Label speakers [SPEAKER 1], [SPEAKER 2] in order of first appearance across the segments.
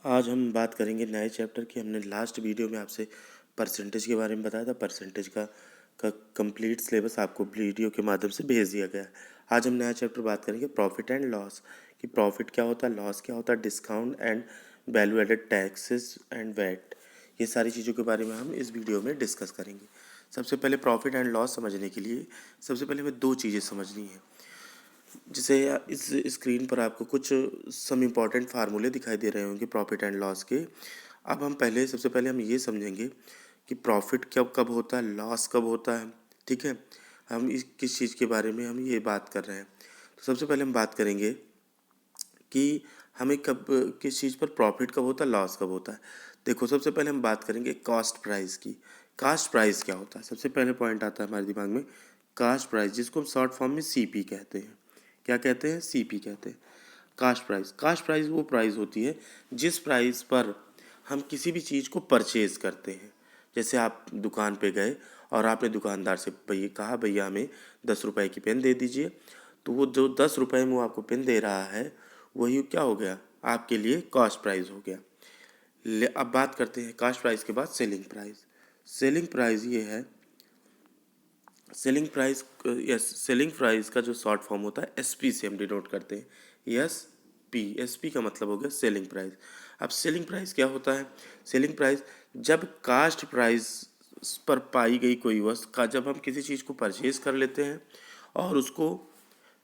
[SPEAKER 1] आज हम बात करेंगे नए चैप्टर की। हमने लास्ट वीडियो में आपसे परसेंटेज के बारे में बताया था। परसेंटेज का कंप्लीट सिलेबस आपको वीडियो के माध्यम से भेज दिया गया है। आज हम नया चैप्टर बात करेंगे प्रॉफिट एंड लॉस, कि प्रॉफिट क्या होता है, लॉस क्या होता है, discount and value added taxes and VAT. ये सारी चीज़ों के बारे में हम इस वीडियो में डिस्कस करेंगे। सबसे पहले प्रॉफिट एंड लॉस समझने के लिए सबसे पहले हमें दो चीज़ें समझनी है। जैसे इस स्क्रीन पर आपको कुछ सम इम्पॉर्टेंट फार्मूले दिखाई दे रहे होंगे प्रॉफिट एंड लॉस के। अब हम सबसे पहले हम ये समझेंगे कि प्रॉफिट कब होता है, लॉस कब होता है। ठीक है, हम इस किस चीज़ के बारे में हम ये बात कर रहे हैं। तो सबसे पहले हम बात करेंगे कि हमें कब किस चीज़ पर प्रॉफिट कब होता है, लॉस कब होता है। देखो, सबसे पहले हम बात करेंगे कॉस्ट प्राइस की। कास्ट प्राइस क्या होता है, सबसे पहले पॉइंट आता है हमारे दिमाग में कास्ट प्राइस, जिसको हम शॉर्ट फॉर्म में सीपी कहते हैं। क्या कहते हैं, सीपी कहते हैं। कास्ट प्राइस, कास्ट प्राइस वो प्राइस होती है जिस प्राइस पर हम किसी भी चीज़ को परचेज करते हैं। जैसे आप दुकान पे गए और आपने दुकानदार से भैया कहा, भैया हमें 10 रुपए की पेन दे दीजिए। तो वो जो 10 रुपए में वो आपको पेन दे रहा है, वही क्या हो गया, आपके लिए कॉस्ट प्राइस हो गया। अब बात करते हैं कास्ट प्राइस के बाद सेलिंग प्राइस। सेलिंग प्राइस ये है, सेलिंग प्राइस का जो शॉर्ट फॉर्म होता है एसपी से हम डिनोट करते हैं। एसपी का मतलब हो गया सेलिंग प्राइस। अब सेलिंग प्राइस क्या होता है, सेलिंग प्राइस जब कास्ट प्राइस पर पाई गई कोई वस्तु का, जब हम किसी चीज़ को परचेज कर लेते हैं और उसको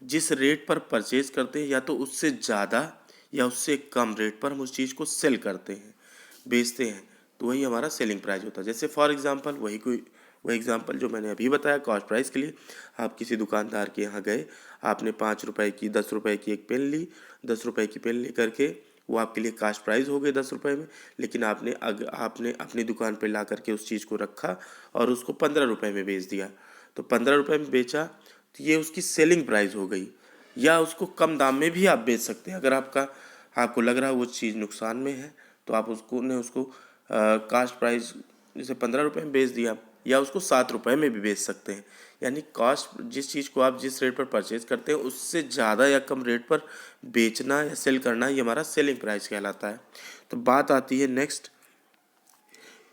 [SPEAKER 1] जिस रेट पर परचेज करते हैं या तो उससे ज़्यादा या उससे कम रेट पर हम उस चीज़ को सेल करते हैं, बेचते हैं, तो वही हमारा सेलिंग प्राइस होता है। जैसे फॉर एग्जांपल वही एग्जांपल जो मैंने अभी बताया कॉस्ट प्राइस के लिए, आप किसी दुकानदार के यहाँ गए, आपने 5 रुपए की 10 रुपए की एक पेन ली। 10 रुपए की पेन लेकर के वो आपके लिए कास्ट प्राइस हो गए 10 रुपए में, लेकिन आपने अपनी दुकान पर ला करके उस चीज़ को रखा और उसको 15 रुपए में बेच दिया। तो 15 रुपए में बेचा तो ये उसकी सेलिंग प्राइस हो गई। या उसको कम दाम में भी आप बेच सकते हैं। अगर आपको लग रहा है वो चीज़ नुकसान में है, तो आप उसको कास्ट प्राइस जैसे 15 रुपए में बेच दिया, या उसको 7 रुपए में भी बेच सकते हैं। यानी कॉस्ट, जिस चीज़ को आप जिस रेट पर परचेज करते हैं उससे ज़्यादा या कम रेट पर बेचना या सेल करना, ये हमारा सेलिंग प्राइस कहलाता है। तो बात आती है नेक्स्ट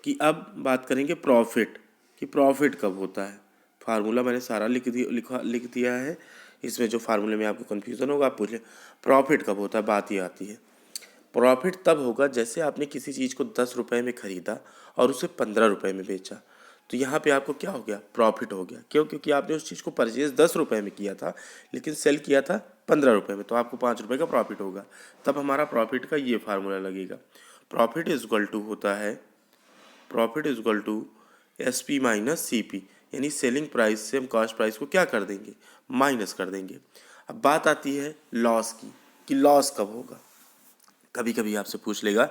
[SPEAKER 1] कि अब बात करेंगे प्रॉफिट, कि प्रॉफिट कब होता है। फार्मूला मैंने सारा लिख दिया है। इसमें जो फार्मूले में आपको कन्फ्यूज़न होगा आप पूछ लें। प्रॉफिट कब होता है, बात ये आती है, प्रॉफिट तब होगा जैसे आपने किसी चीज़ को 10 रुपए में ख़रीदा और उसे 15 रुपए में बेचा। तो यहाँ पे आपको क्या हो गया, प्रॉफिट हो गया। क्यों, क्योंकि आपने उस चीज़ को परचेज 10 रुपए में किया था लेकिन सेल किया था 15 रुपए में, तो आपको 5 रुपए का प्रॉफिट होगा। तब हमारा प्रॉफिट का ये फार्मूला लगेगा। प्रॉफिट इज इक्वल टू होता है, profit is equal to S P minus C P. यानी सेलिंग प्राइस से हम कॉस्ट प्राइस को क्या कर देंगे, माइनस कर देंगे। अब बात आती है लॉस की, कि लॉस कब होगा। कभी कभी आपसे पूछ लेगा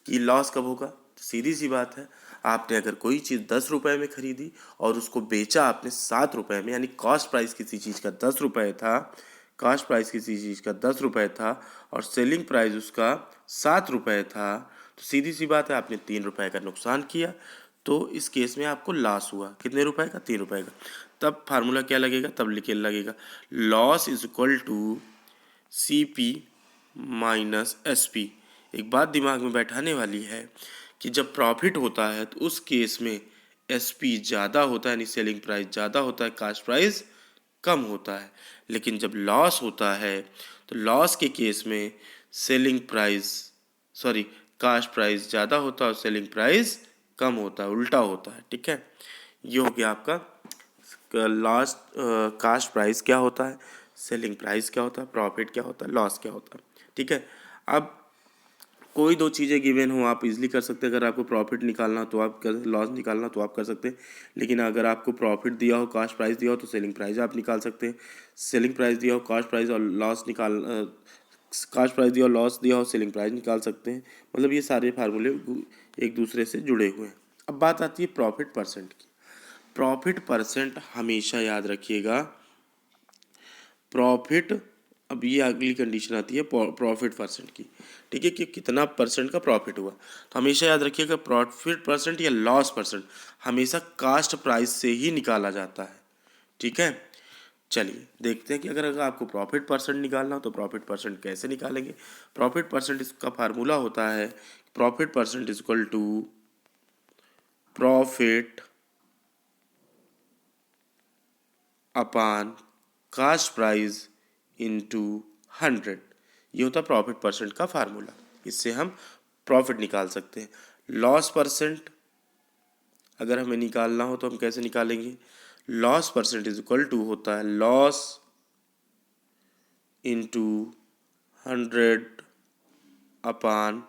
[SPEAKER 1] कि लॉस कब होगा, तो सीधी सी बात है, आपने अगर कोई चीज़ 10 रुपए में खरीदी और उसको बेचा आपने 7 रुपए में, यानी कॉस्ट प्राइस किसी चीज़ का 10 रुपए था, कॉस्ट प्राइस किसी चीज़ का 10 रुपए था और सेलिंग प्राइस उसका 7 रुपए था, तो सीधी सी बात है आपने 3 रुपए का नुकसान किया। तो इस केस में आपको लॉस हुआ, कितने रुपए का, 3 रुपए का। तब फार्मूला क्या लगेगा, तब लिखे लगेगा loss is equal to C P minus S P. एक बात दिमाग में बैठाने वाली है कि जब प्रॉफिट होता है तो उस केस में एस पी ज़्यादा होता है, यानी सेलिंग प्राइस ज़्यादा होता है, कास्ट प्राइस कम होता है। लेकिन जब लॉस होता है तो लॉस के केस में selling price, sorry, cost price ज़्यादा होता है और सेलिंग प्राइस कम होता है, उल्टा होता है। ठीक है, ये हो गया आपका लास्ट। कास्ट प्राइस क्या होता है, सेलिंग प्राइस क्या होता है, प्रॉफिट क्या होता है, लॉस क्या होता है। ठीक है, अब कोई दो चीज़ें गिवन हो आप इजीली कर सकते हैं। अगर आपको प्रॉफिट निकालना तो आप कर, लॉस निकालना तो आप कर सकते हैं। लेकिन अगर आपको प्रॉफिट दिया हो, कास्ट प्राइस दिया हो, तो सेलिंग प्राइस आप निकाल सकते हैं। सेलिंग प्राइस दिया हो, कास्ट प्राइस और लॉस कास्ट प्राइस दिया हो, लॉस दिया हो, सेलिंग प्राइस निकाल सकते हैं। मतलब ये सारे फार्मूले एक दूसरे से जुड़े हुए हैं। अब बात आती है प्रॉफिट परसेंट की। प्रॉफिट परसेंट हमेशा याद रखिएगा, प्रॉफिट, अब ये अगली कंडीशन आती है प्रॉफिट परसेंट की। ठीक है, कि कितना परसेंट का प्रॉफिट हुआ। तो हमेशा याद रखिएगा प्रॉफिट परसेंट या लॉस परसेंट हमेशा कास्ट प्राइस से ही निकाला जाता है। ठीक है, चलिए देखते हैं कि अगर आपको प्रॉफिट परसेंट निकालना हो तो प्रॉफिट परसेंट कैसे निकालेंगे। प्रॉफिट परसेंट इसका फार्मूला होता है profit percent is equal to profit upon cost price into 100। ये होता है प्रॉफिट परसेंट का फार्मूला। इससे हम प्रॉफिट निकाल सकते हैं। लॉस परसेंट अगर हमें निकालना हो तो हम कैसे निकालेंगे। Loss percent is equal to होता है loss into 100 upon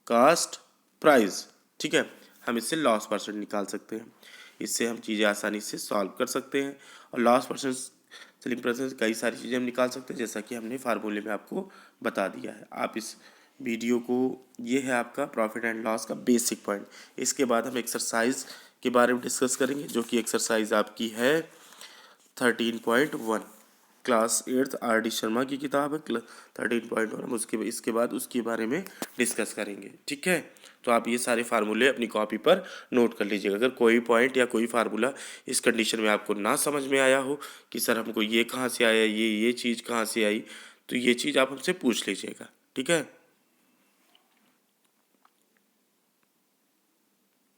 [SPEAKER 1] cost price. ठीक है, हम इससे लॉस परसेंट निकाल सकते हैं। इससे हम चीज़ें आसानी से सॉल्व कर सकते हैं। और लॉस परसेंट सेलिंग परसेंट से कई सारी चीज़ें हम निकाल सकते हैं, जैसा कि हमने फार्मूले में आपको बता दिया है। आप इस वीडियो को, ये है आपका प्रॉफिट एंड लॉस का बेसिक पॉइंट। इसके बाद हम एक्सरसाइज के बारे में डिस्कस करेंगे, जो कि एक्सरसाइज आपकी है 13.1, क्लास 8th R.D. शर्मा की किताब है 13.1। हम इसके बाद उसके बारे में डिस्कस करेंगे। ठीक है, तो आप ये सारे फार्मूले अपनी कॉपी पर नोट कर लीजिएगा। अगर कोई पॉइंट या कोई फार्मूला इस कंडीशन में आपको ना समझ में आया हो कि सर हमको ये कहाँ से आया, ये चीज़ कहाँ से आई, तो ये चीज़ आप हमसे पूछ लीजिएगा। ठीक है।